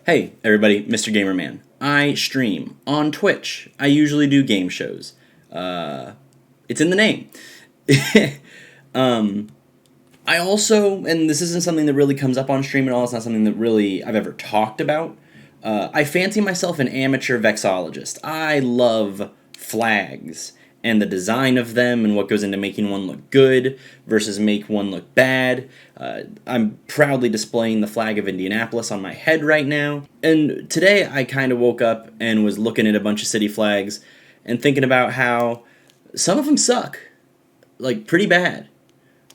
Hey, everybody, Mr. Gamerman. I stream on Twitch. I usually do game shows. It's in the name. I also, and this isn't something that really comes up on stream at all, it's not something that really I've ever talked about. I fancy myself an amateur vexologist. I love flags and the design of them and what goes into making one look good versus make one look bad. I'm proudly displaying the flag of Indianapolis on my head right now. And today I kind of woke up and was looking at a bunch of city flags and thinking about how some of them suck. Like, pretty bad.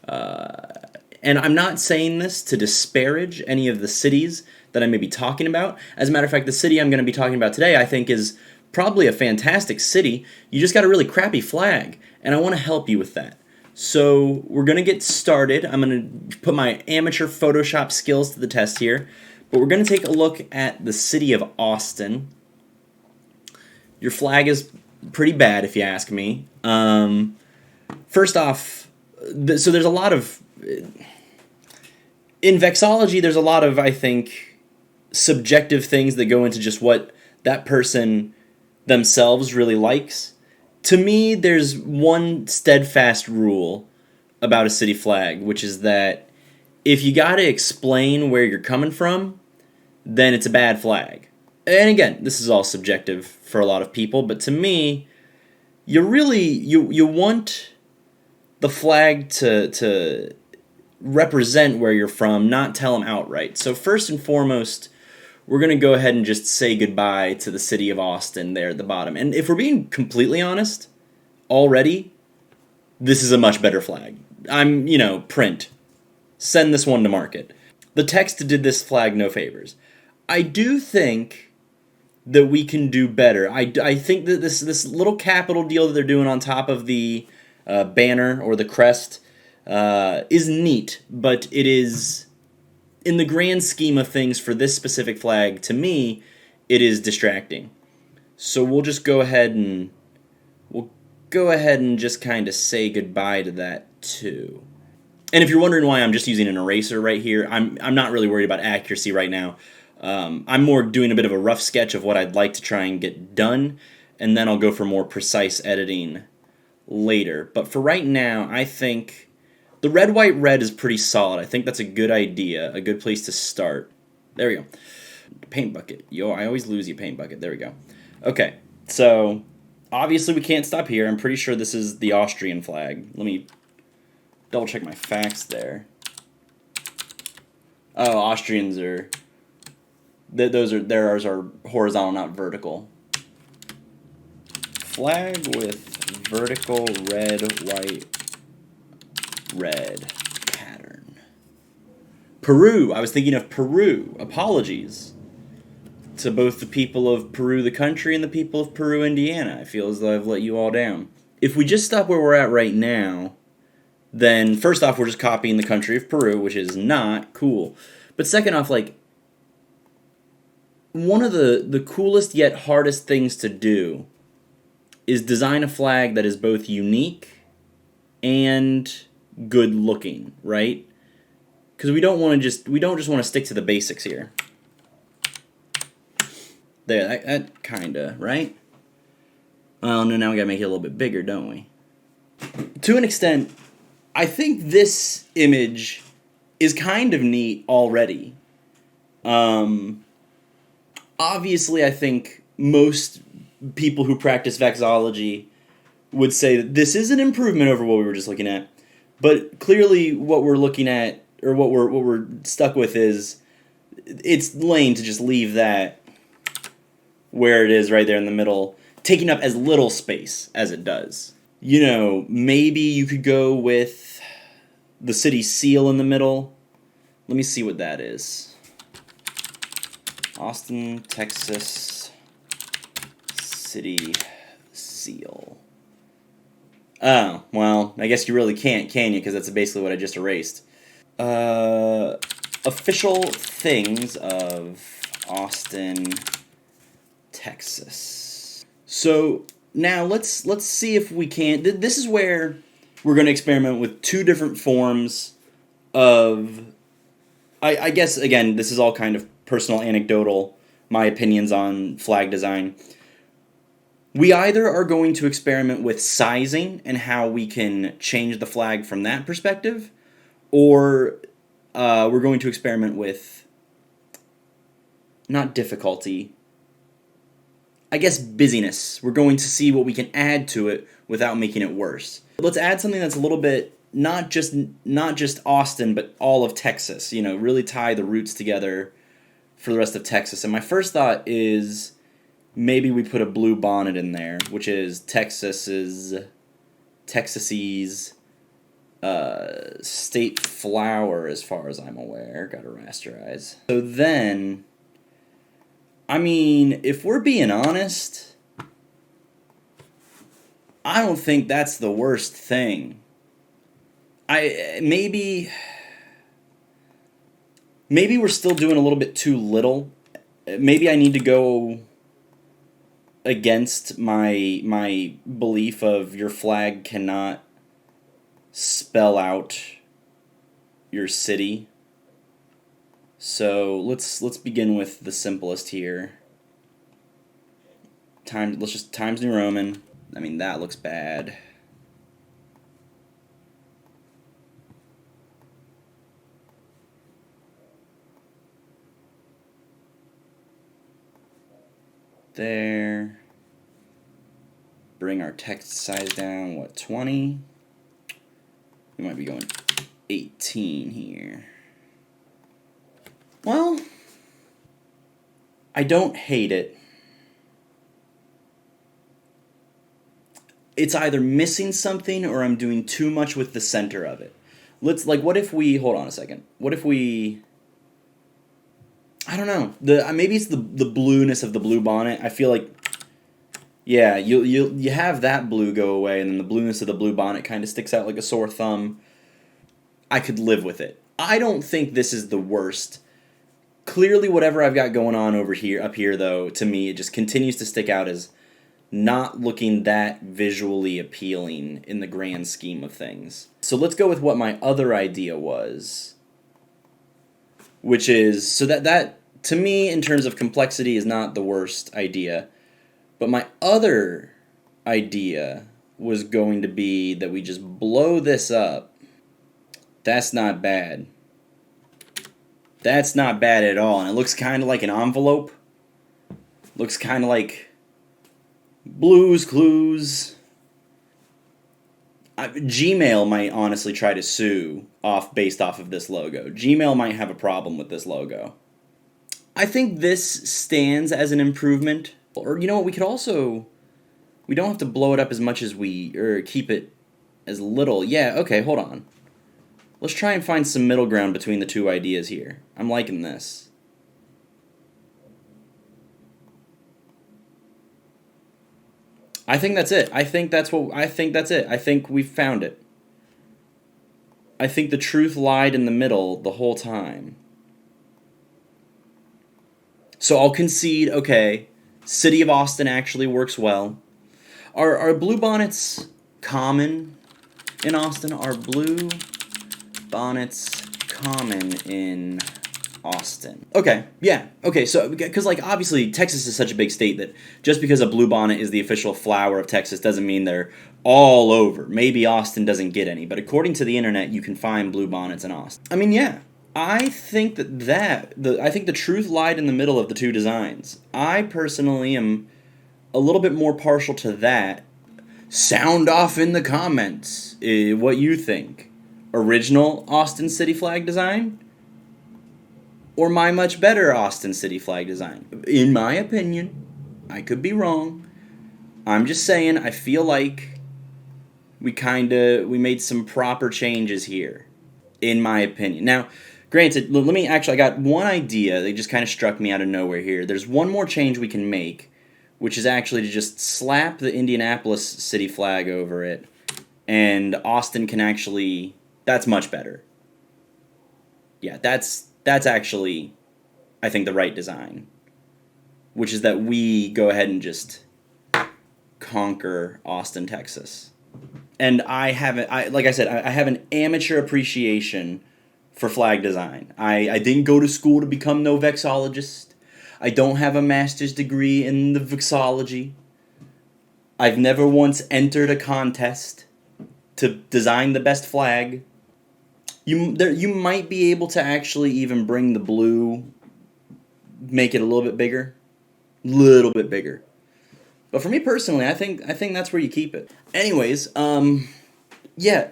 And I'm not saying this to disparage any of the cities that I may be talking about. As a matter of fact, the city I'm going to be talking about today I think is probably a fantastic city. You just got a really crappy flag, and I want to help you with that. So we're going to get started. I'm going to put my amateur Photoshop skills to the test here, but we're going to take a look at the city of Austin. Your flag is pretty bad, if you ask me. First off, so there's a lot of... In vexology, there's a lot of, I think, subjective things that go into just what that person themselves really likes. To me, there's one steadfast rule about a city flag, which is that if you gotta explain where you're coming from, then it's a bad flag. And again, this is all subjective for a lot of people, but to me, you want the flag to represent where you're from, not tell them outright. So first and foremost, we're going to go ahead and just say goodbye to the city of Austin there at the bottom. And if we're being completely honest, already, this is a much better flag. Print. Send this one to market. The text did this flag no favors. I do think that we can do better. I think that this little capital deal that they're doing on top of the banner or the crest is neat, but it is, in the grand scheme of things for this specific flag, to me, it is distracting. So we'll go ahead and just kind of say goodbye to that too. And if you're wondering why I'm just using an eraser right here, I'm not really worried about accuracy right now. I'm more doing a bit of a rough sketch of what I'd like to try and get done, and then I'll go for more precise editing later. But for right now, I think the red, white, red is pretty solid. I think that's a good idea, a good place to start. There we go. Paint bucket. I always lose you, paint bucket. There we go. Okay, so obviously we can't stop here. I'm pretty sure this is the Austrian flag. Let me double check my facts there. Oh, Austrians are... Theirs are horizontal, not vertical. Flag with vertical red, white, red pattern. Peru. I was thinking of Peru. Apologies to both the people of Peru, the country, and the people of Peru, Indiana. I feel as though I've let you all down. If we just stop where we're at right now, then first off, we're just copying the country of Peru, which is not cool. But second off, one of the coolest yet hardest things to do is design a flag that is both unique and good looking, right? Because we don't just want to stick to the basics here. There, that kinda, right? Well, no, now we gotta make it a little bit bigger, don't we? To an extent, I think this image is kind of neat already. Obviously, I think most people who practice vexology would say that this is an improvement over what we were just looking at. But clearly what we're looking at, or what we're stuck with, is it's lame to just leave that where it is right there in the middle, taking up as little space as it does. Maybe you could go with the city seal in the middle. Let me see what that is. Austin, Texas city seal. Oh, well, I guess you really can't, can you? Because that's basically what I just erased. Official things of Austin, Texas. So now let's see if we can. This is where we're going to experiment with two different forms of I guess, again, this is all kind of personal anecdotal, my opinions on flag design. We either are going to experiment with sizing and how we can change the flag from that perspective, or we're going to experiment with, not difficulty, I guess busyness. We're going to see what we can add to it without making it worse. Let's add something that's a little bit not just Austin, but all of Texas. You know, really tie the roots together for the rest of Texas. And my first thought is maybe we put a blue bonnet in there, which is Texas's state flower, as far as I'm aware. Got to rasterize. So then, I mean, if we're being honest, I don't think that's the worst thing. Maybe we're still doing a little bit too little. Maybe I need to go against my belief of your flag cannot spell out your city. So let's begin with the simplest here. Let's just Times New Roman. I mean, that looks bad. There. Bring our text size down, what, 20? We might be going 18 here. Well, I don't hate it. It's either missing something or I'm doing too much with the center of it. What if we, hold on a second. What if we, I don't know. Maybe it's the blueness of the blue bonnet. I feel like, yeah, you have that blue go away, and then the blueness of the blue bonnet kind of sticks out like a sore thumb. I could live with it. I don't think this is the worst. Clearly, whatever I've got going on up here, though, to me, it just continues to stick out as not looking that visually appealing in the grand scheme of things. So let's go with what my other idea was, which is, so that to me, in terms of complexity, is not the worst idea. But my other idea was going to be that we just blow this up. That's not bad. That's not bad at all. And it looks kind of like an envelope. Looks kind of like Blue's Clues. Gmail might honestly try to sue based off of this logo. Gmail might have a problem with this logo. I think this stands as an improvement. Or, you know what, we don't have to blow it up as much as or keep it as little. Yeah, okay, hold on. Let's try and find some middle ground between the two ideas here. I'm liking this. I think that's it. I think that's it. I think we've found it. I think the truth lied in the middle the whole time. So I'll concede, okay, City of Austin actually works well. Are blue bonnets common in Austin? Are blue bonnets common in Austin? Okay, yeah, okay, so, because, like, obviously, Texas is such a big state that just because a blue bonnet is the official flower of Texas doesn't mean they're all over. Maybe Austin doesn't get any, but according to the internet, you can find blue bonnets in Austin. I mean, yeah, I think I think the truth lied in the middle of the two designs. I personally am a little bit more partial to that. Sound off in the comments what you think. Original Austin City flag design? Or my much better Austin City flag design? In my opinion, I could be wrong. I'm just saying, I feel like we made some proper changes here. In my opinion. Now, granted, I got one idea that just kind of struck me out of nowhere here. There's one more change we can make, which is actually to just slap the Indianapolis city flag over it, and Austin can actually, that's much better. Yeah, that's actually, I think, the right design, which is that we go ahead and just conquer Austin, Texas. And I have an amateur appreciation for flag design. I didn't go to school to become no vexologist. I don't have a master's degree in the vexology. I've never once entered a contest to design the best flag. You might be able to actually even bring the blue, make it a little bit bigger. Little bit bigger. But for me personally, I think that's where you keep it. Anyways, yeah,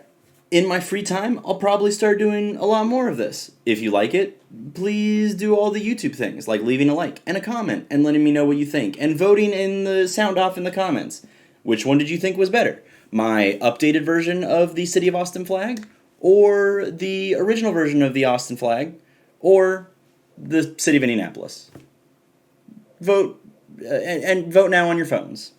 in my free time, I'll probably start doing a lot more of this. If you like it, please do all the YouTube things, like leaving a like and a comment and letting me know what you think, and voting in the sound off in the comments. Which one did you think was better? My updated version of the City of Austin flag, or the original version of the Austin flag, or the City of Indianapolis? Vote, and vote now on your phones.